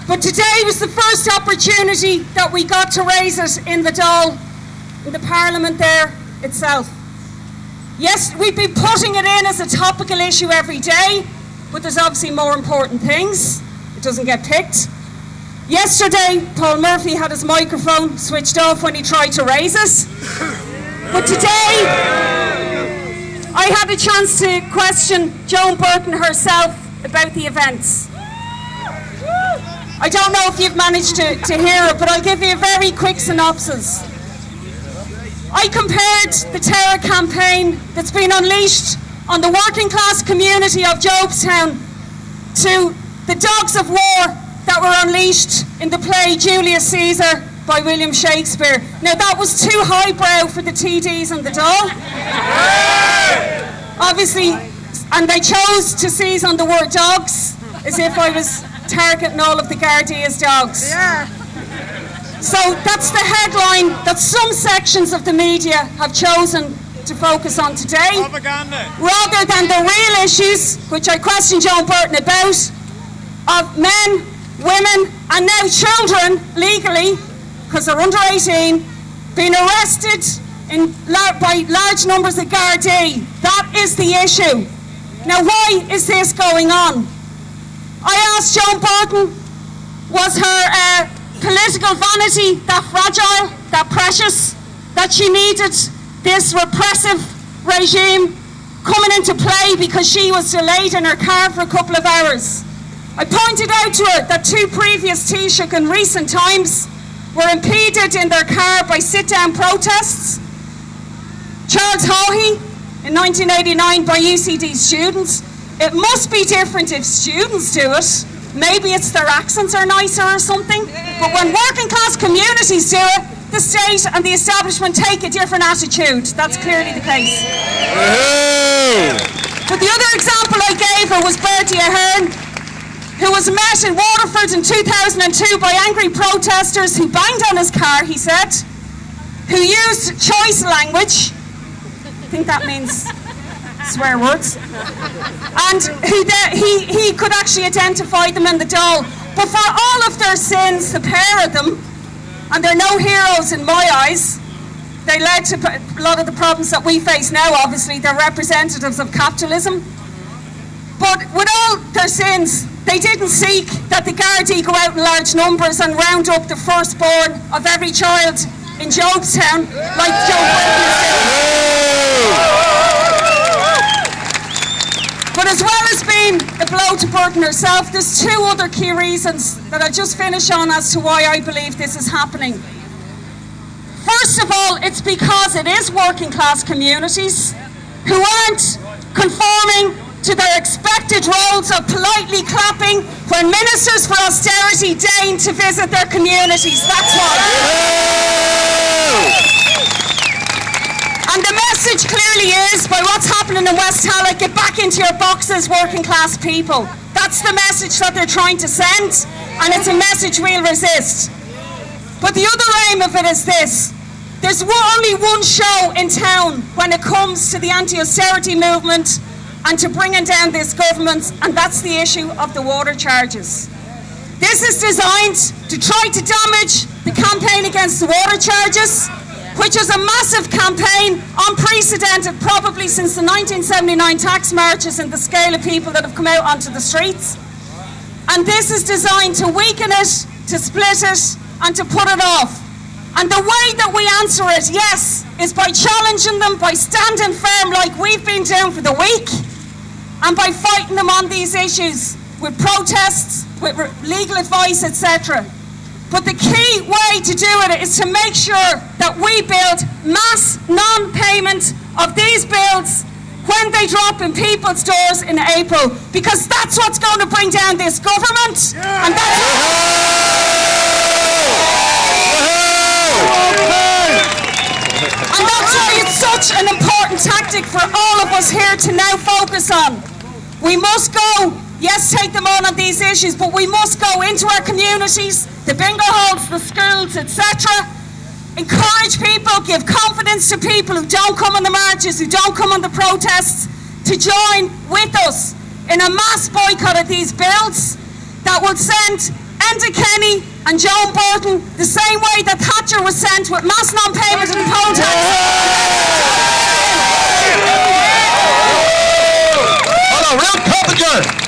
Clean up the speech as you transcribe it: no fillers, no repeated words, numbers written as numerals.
But today was the first opportunity that we got to raise it in the Dáil, in the Parliament there itself. Yes, we've been putting it in as a topical issue every day, but there's obviously more important things. It doesn't get picked. Yesterday, Paul Murphy had his microphone switched off when he tried to raise it. But today, I had a chance to question Joan Burton herself about the events. I don't know if you've managed to hear it, but I'll give you a very quick synopsis. I compared the terror campaign that's been unleashed on the working class community of Jobstown to the dogs of war that were unleashed in the play Julius Caesar by William Shakespeare. Now that was too highbrow for the TDs and the Dáil. Obviously, and they chose to seize on the word dogs, as if I was targeting all of the Gardaí dogs. Yeah. So that's the headline that some sections of the media have chosen to focus on today. Propaganda. Rather than the real issues, which I questioned Joan Burton about, of men, women, and now children, legally, because they're under 18, being arrested by large numbers of Gardaí. That is the issue. Now, why is this going on? I asked Joan Burton, was her political vanity that fragile, that precious, that she needed this repressive regime coming into play because she was delayed in her car for a couple of hours? I pointed out to her that two previous Taoiseach in recent times were impeded in their car by sit-down protests. Charles Haughey in 1989 by UCD students. It must be different if students do it. Maybe it's their accents are nicer or something. But when working class communities do it, the state and the establishment take a different attitude. That's clearly the case. But the other example I gave her was Bertie Ahern, who was met in Waterford in 2002 by angry protesters who banged on his car, he said, who used choice language. I think that means swear words. And he could actually identify them in the Dáil. But for all of their sins, the pair of them, and they're no heroes in my eyes, they led to a lot of the problems that we face now, obviously. They're representatives of capitalism. But with all their sins, they didn't seek that the Gardaí go out in large numbers and round up the firstborn of every child in Jobstown, like Joe Burton did. But as well as being a blow to Burton herself, there's two other key reasons that I'll just finish on as to why I believe this is happening. First of all, it's because it is working class communities who aren't conforming to their expected roles of politely clapping when ministers for austerity deign to visit their communities. That's why. And the message clearly is, by what's happening in West Hallett, get back into your boxes, working class people. That's the message that they're trying to send, and it's a message we'll resist. But the other aim of it is this. There's only one show in town when it comes to the anti-austerity movement and to bringing down this government, and that's the issue of the water charges. This is designed to try to damage the campaign against the water charges, which is a massive campaign, unprecedented probably since the 1979 tax marches and the scale of people that have come out onto the streets. And this is designed to weaken it, to split it, and to put it off. And the way that we answer it, yes, is by challenging them, by standing firm like we've been doing for the week, and by fighting them on these issues with protests, with legal advice, etc. But the key way to do it is to make sure that we build mass non-payment of these bills when they drop in people's doors in April, because that's what's going to bring down this government. And that's why it's such an important tactic for all of us here to now focus on. We must go, yes, take them on these issues, but we must go into our communities, the bingo halls, the schools, etc. Encourage people, give confidence to people who don't come on the marches, who don't come on the protests, to join with us in a mass boycott of these bills that will send Enda Kenny and Joan Burton the same way that Thatcher was sent with mass non-payment and poll tax. Hold on, Ruth coppinger.